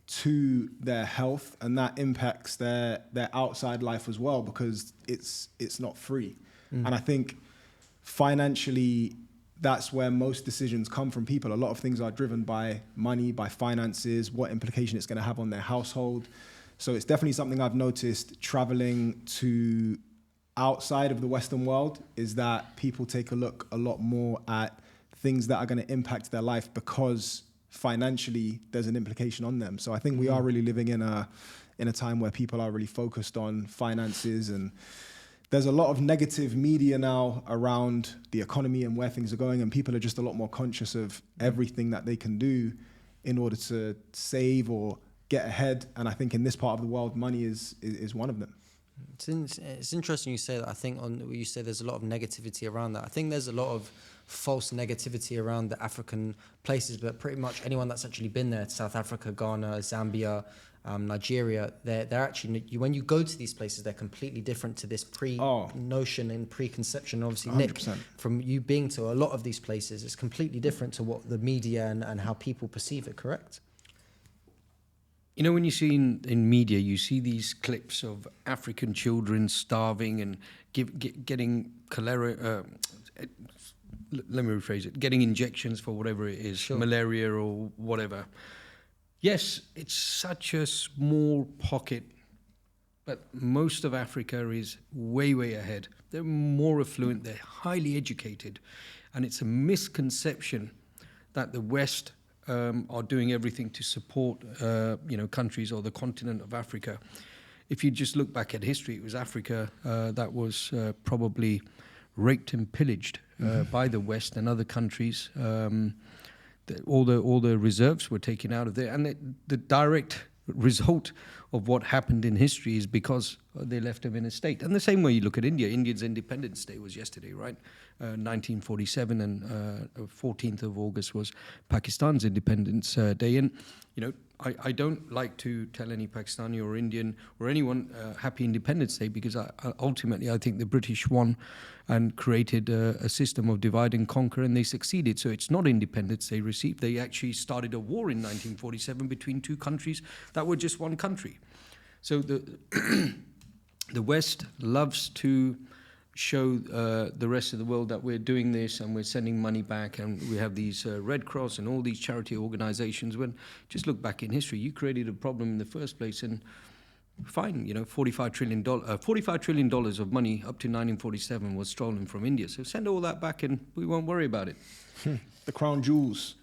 to their health, and that impacts their outside life as well, because it's not free. And I think financially, that's where most decisions come from people. A lot of things are driven by money, by finances, what implication it's going to have on their household. So it's definitely something I've noticed traveling to outside of the Western world, is that people take a look a lot more at things that are going to impact their life because financially there's an implication on them. So I think we are really living in a time where people are really focused on finances, and there's a lot of negative media now around the economy and where things are going, and people are just a lot more conscious of everything that they can do in order to save or get ahead. And I think in this part of the world, money is one of them. It's interesting you say that. I think you say there's a lot of negativity around that. I think there's a lot of false negativity around the African places, but pretty much anyone that's actually been there, South Africa, Ghana, Zambia, Nigeria, they're actually, when you go to these places, they're completely different to this notion and preconception. Obviously, 100%. Nick, from you being to a lot of these places, it's completely different to what the media and how people perceive it, correct? You know, when you see in media, you see these clips of African children starving and getting cholera. Let me rephrase it: getting injections for whatever it is, Sure. malaria or whatever. Yes, it's such a small pocket, but most of Africa is way, way ahead. They're more affluent. They're highly educated, and it's a misconception that the West are doing everything to support, countries or the continent of Africa. If you just look back at history, it was Africa that was probably raped and pillaged by the West and other countries. All the reserves were taken out of there, and the direct result of what happened in history is because they left them in a state. And the same way you look at India. India's Independence Day was yesterday, right? 1947, and 14th of August was Pakistan's Independence Day. And, you know, I don't like to tell any Pakistani or Indian or anyone Happy Independence Day, because ultimately I think the British won and created a system of divide and conquer, and they succeeded. So it's not independence they received. They actually started a war in 1947 between two countries that were just one country. So the West loves to show the rest of the world that we're doing this and we're sending money back, and we have these Red Cross and all these charity organizations. When just look back in history, you created a problem in the first place, and fine, you know, $45 trillion of money up to 1947 was stolen from India. So send all that back and we won't worry about it. The crown jewels.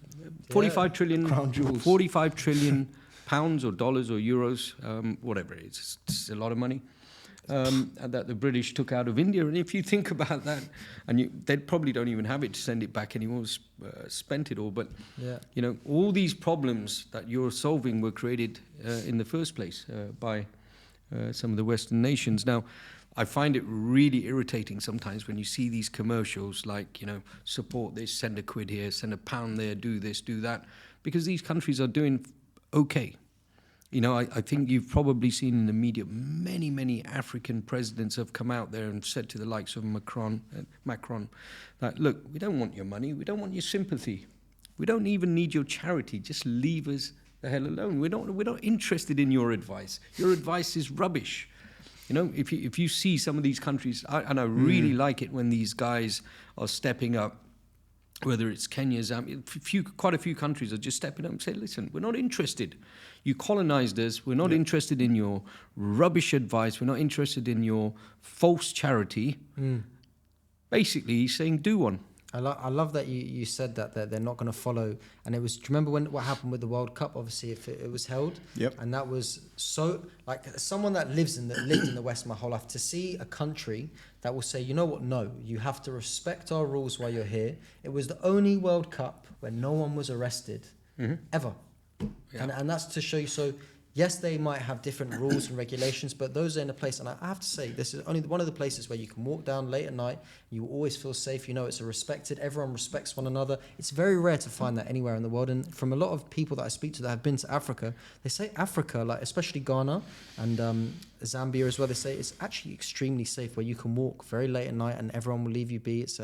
45 trillion, Crown jewels. 45 trillion pounds or dollars or euros, whatever it is. It's a lot of money. That the British took out of India. And if you think about that, and they probably don't even have it to send it back anymore, spent it all. But, you know, all these problems that you're solving were created in the first place by some of the Western nations. Now, I find it really irritating sometimes when you see these commercials like, you know, support this, send a quid here, send a pound there, do this, do that, because these countries are doing okay. You know, I think you've probably seen in the media many African presidents have come out there and said to the likes of Macron that, look, we don't want your money, we don't want your sympathy, we don't even need your charity, just leave us the hell alone. We're not interested in your advice. Your advice is rubbish. You know, if you see some of these countries, and I really like it when these guys are stepping up, whether it's Kenya, Zambia, quite a few countries are just stepping up and saying, listen, we're not interested. You colonized us. We're not interested in your rubbish advice. We're not interested in your false charity. Basically, he's saying, do one. I love that you said that they're not going to follow. And it was, do you remember what happened with the World Cup? Obviously, if it was held. Yep. And that was so, like, someone that lived in the West my whole life, to see a country that will say, you know what, no, you have to respect our rules while you're here. It was the only World Cup where no one was arrested, ever. Yeah. And that's to show you, so yes, they might have different rules and regulations, but those are in a place, and I have to say, this is only one of the places where you can walk down late at night, you will always feel safe, you know, it's everyone respects one another. It's very rare to find that anywhere in the world, and from a lot of people that I speak to that have been to Africa, they say Africa, like especially Ghana and Zambia as well, they say it's actually extremely safe, where you can walk very late at night and everyone will leave you be. It's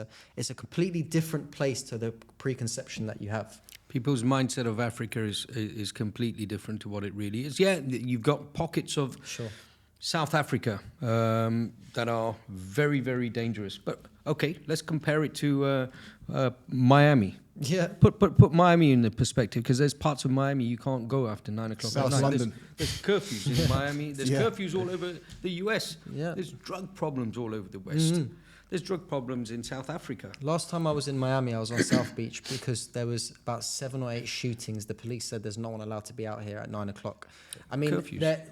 a completely different place to the preconception that you have. People's mindset of Africa is completely different to what it really is. Yeah, you've got pockets of South Africa that are very, very dangerous. But okay, let's compare it to Miami. Yeah. Put Miami in the perspective, because there's parts of Miami you can't go after 9 o'clock South at night. London. There's curfews in Miami. There's curfews all over the US. Yeah. There's drug problems all over the West. There's drug problems in South Africa. Last time I was in Miami, I was on South Beach because there was about 7 or 8 shootings. The police said there's no one allowed to be out here at 9 o'clock. I mean,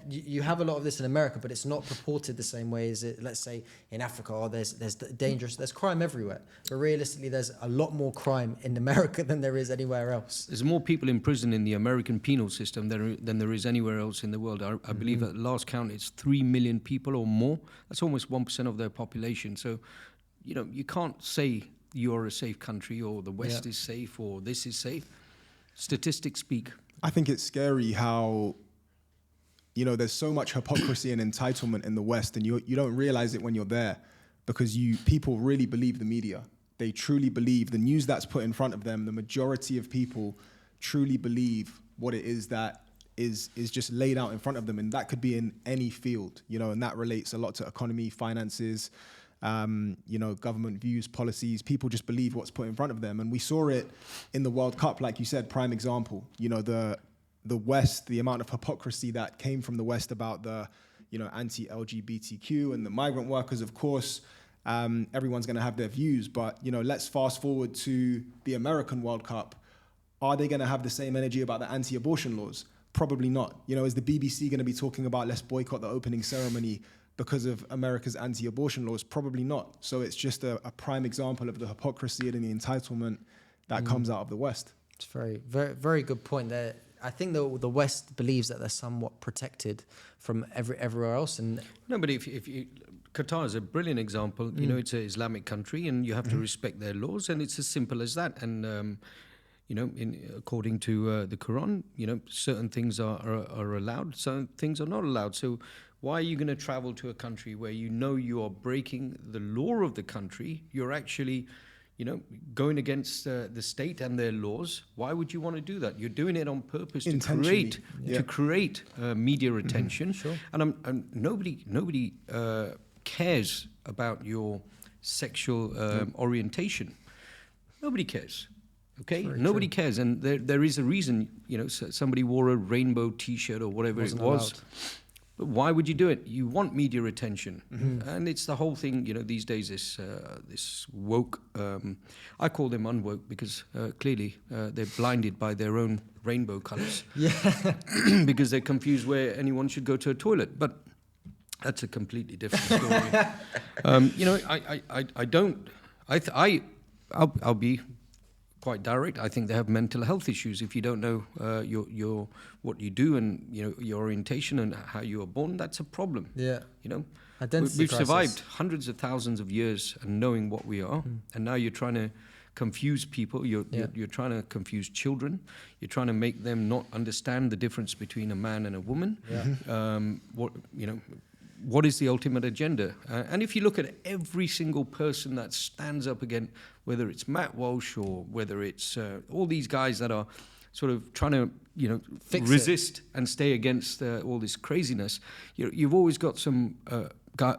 you have a lot of this in America, but it's not purported the same way as it, let's say, in Africa. Or there's crime everywhere. But realistically, there's a lot more crime in America than there is anywhere else. There's more people in prison in the American penal system than there is anywhere else in the world. I believe at last count it's 3 million people or more. That's almost 1% of their population. So, you know, you can't say you're a safe country or the West is safe or this is safe. Statistics speak. I think it's scary how, you know, there's so much hypocrisy and entitlement in the West, and you don't realize it when you're there, because people really believe the media. They truly believe the news that's put in front of them. The majority of people truly believe what it is that is just laid out in front of them, and that could be in any field, and that relates a lot to economy, finances, government views, policies. People just believe what's put in front of them, and we saw it in the World Cup, like you said, prime example. The West, the amount of hypocrisy that came from the West about the anti-LGBTQ and the migrant workers. Of course, everyone's going to have their views, but let's fast forward to the American World Cup. Are they going to have the same energy about the anti-abortion laws? Probably not. Is the BBC going to be talking about let's boycott the opening ceremony because of America's anti-abortion laws? Probably not. So it's just a prime example of the hypocrisy and the entitlement that comes out of the West. It's very, very, very good point there. I think the West believes that they're somewhat protected from everywhere else. And no, but if you, Qatar is a brilliant example. It's an Islamic country, and you have to respect their laws, and it's as simple as that. And according to the Quran, certain things are allowed, certain things are not allowed. So why are you going to travel to a country where you are breaking the law of the country? You're actually, going against the state and their laws. Why would you want to do that? You're doing it on purpose to create media attention. Sure. And nobody cares about your sexual orientation. Nobody cares. Okay, nobody cares, and there is a reason. Somebody wore a rainbow T-shirt or whatever it was. Allowed. But why would you do it? You want media attention, and it's the whole thing. These days, this woke. I call them unwoke because clearly they're blinded by their own rainbow colours. Yeah, because they're confused where anyone should go to a toilet. But that's a completely different story. I don't. I'll be quite direct. I think they have mental health issues. If you don't know your what you do and your orientation and how you are born, that's a problem. yeah. Identity We've crisis. survived hundreds of thousands of years and knowing what we are, and now you're trying to confuse people. You're trying to confuse children. You're trying to make them not understand the difference between a man and a woman. Yeah. What is the ultimate agenda? And if you look at every single person that stands up again, whether it's Matt Walsh or whether it's all these guys that are sort of trying to, resist and stay against all this craziness, you've always got some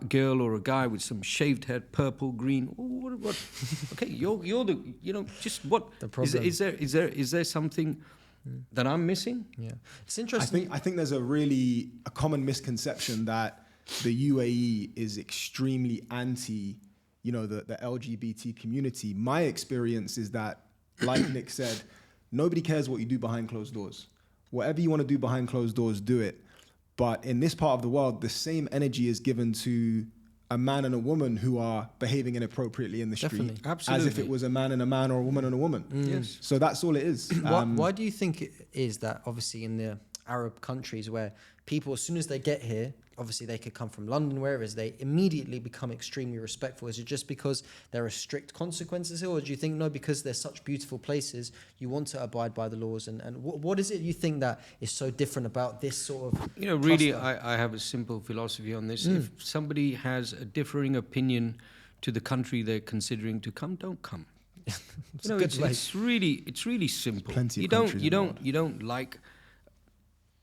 girl or a guy with some shaved head, purple, green. What? Okay, you're the, just what? The problem. Is there something that I'm missing? Yeah, it's interesting. I think there's a common misconception that the UAE is extremely anti, the LGBT community. My experience is that, like Nick said, nobody cares what you do behind closed doors. Whatever you want to do behind closed doors, do it. But in this part of the world, the same energy is given to a man and a woman who are behaving inappropriately in the street, Absolutely. as if it was a man and a man or a woman and a woman. Yes. So that's all it is. Why do you think it is that obviously in the Arab countries where people, as soon as they get here, obviously they could come from London, wherever it is, they immediately become extremely respectful? Is it just because there are strict consequences here, or do you think, no, because they're such beautiful places, you want to abide by the laws? And what is it you think that is so different about this sort of really, cluster? I have a simple philosophy on this. If somebody has a differing opinion to the country they're considering to come, don't come. It's a good place. It's really simple. Plenty of you don't countries in the world.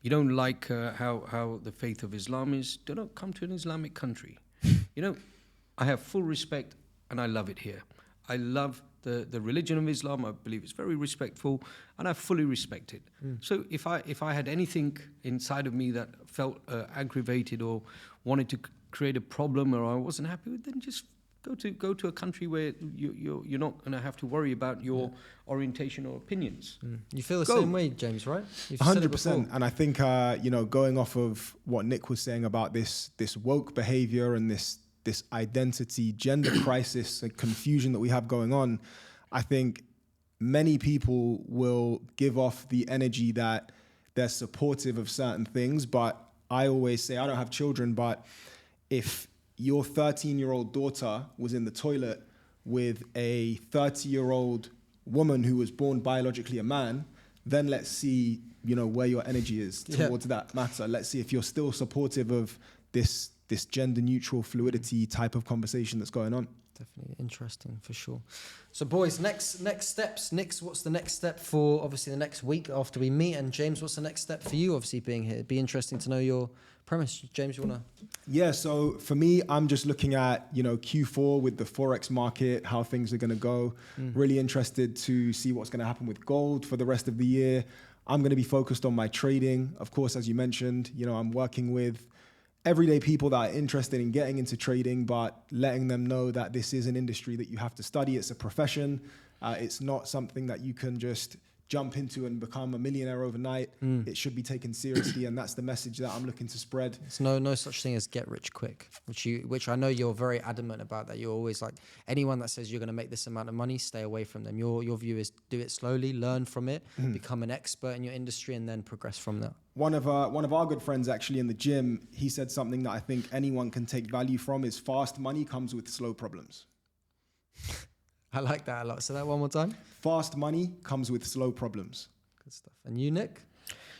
You don't like how the faith of Islam is. Do not come to an Islamic country. I have full respect and I love it here. I love the religion of Islam. I believe it's very respectful and I fully respect it. So if I had anything inside of me that felt aggravated or wanted to create a problem or I wasn't happy with, then just go to a country where you're not going to have to worry about your orientation or opinions. You feel the same way, James, right? You've said it before. 100%. And I think, going off of what Nick was saying about this woke behavior and this identity, gender crisis, and confusion that we have going on, I think many people will give off the energy that they're supportive of certain things. But I always say, I don't have children, but if your 13-year-old daughter was in the toilet with a 30-year-old woman who was born biologically a man, then let's see, where your energy is towards that matter. Let's see if you're still supportive of this this gender neutral fluidity type of conversation that's going on. Definitely interesting for sure. So boys, next steps. Nick, what's the next step for obviously the next week after we meet? And James, what's the next step for you? Obviously being here, it'd be interesting to know your premise. James, you wanna? Yeah, so for me, I'm just looking at, Q4 with the Forex market, how things are going to go. Really interested to see what's going to happen with gold for the rest of the year. I'm going to be focused on my trading. Of course, as you mentioned, I'm working with everyday people that are interested in getting into trading, but letting them know that this is an industry that you have to study. It's a profession. It's not something that you can just jump into and become a millionaire overnight. It should be taken seriously, and that's the message that I'm looking to spread. There's no such thing as get rich quick, which I know you're very adamant about. That you're always like, anyone that says you're going to make this amount of money, stay away from them. Your view is do it slowly, learn from it, become an expert in your industry, and then progress from that. One of our good friends actually in the gym, he said something that I think anyone can take value from is fast money comes with slow problems. I like that a lot. Say that one more time. Fast money comes with slow problems. Good stuff. And you, Nick?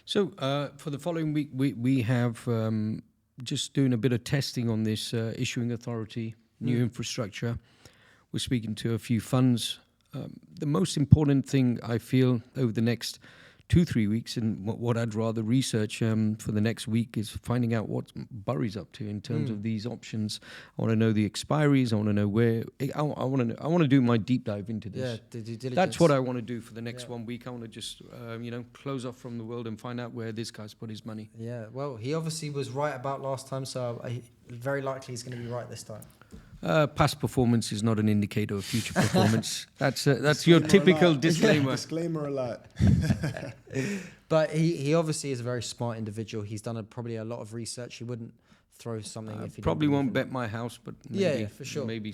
So for the following week, we have just doing a bit of testing on this issuing authority, new infrastructure. We're speaking to a few funds. The most important thing I feel over the next 2-3 weeks, and what I'd rather research for the next week is finding out what Burry's up to in terms of these options. I want to know the expiries. I want to know where. I want to do my deep dive into this. Yeah, the due diligence. That's what I want to do for the next 1 week. I want to just close off from the world and find out where this guy's put his money. Yeah, well, he obviously was right about last time, so very likely he's going to be right this time. Past performance is not an indicator of future performance. That's your typical disclaimer. Disclaimer alert. But he obviously is a very smart individual. He's done probably a lot of research. He wouldn't throw something if he probably didn't won't believe bet my house, but maybe, yeah, for sure. Maybe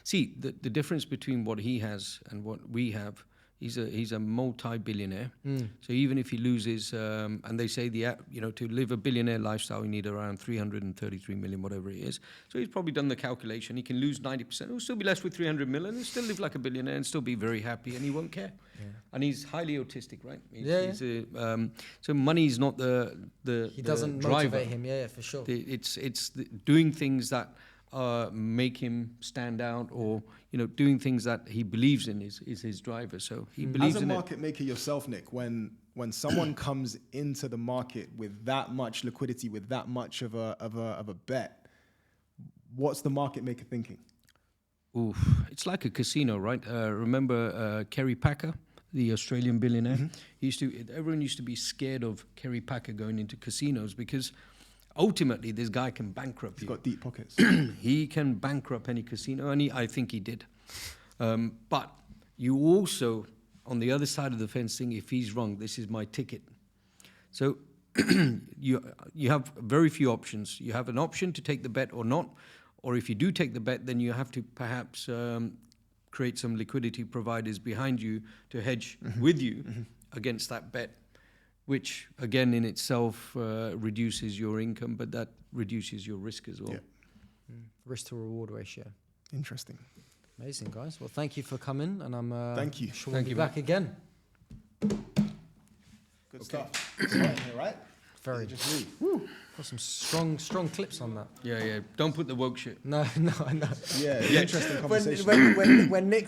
see the difference between what he has and what we have. He's a multi-billionaire. So even if he loses, and they say to live a billionaire lifestyle, you need around 333 million, whatever it is. So he's probably done the calculation. He can lose 90%. He'll still be left with 300 million. He'll still live like a billionaire and still be very happy, and he won't care. Yeah. And he's highly autistic, right? So money is not he doesn't driver. Motivate him. Yeah, for sure. It's doing things that make him stand out, or doing things that he believes in is his driver. So he believes in it. As a market maker yourself, Nick, when someone comes into the market with that much liquidity, with that much of a bet, what's the market maker thinking? Oof, it's like a casino, right? Remember Kerry Packer, the Australian billionaire? Everyone used to be scared of Kerry Packer going into casinos because ultimately, this guy can bankrupt you. He's got deep pockets. He can bankrupt any casino, and I think he did. But you also, on the other side of the fence, think if he's wrong, this is my ticket. So you have very few options. You have an option to take the bet or not, or if you do take the bet, then you have to perhaps create some liquidity providers behind you to hedge with you against that bet, which again in itself reduces your income, but that reduces your risk as well. Yeah. Risk to reward ratio. Interesting. Amazing, guys. Well, thank you for coming, and I'm thank you. Sure we'll be back again. Good stuff. It's right here, right? Very. Just leave. Got some strong clips on that. Yeah. Don't put the woke shit. No, I know. Yeah, interesting conversation. When Nick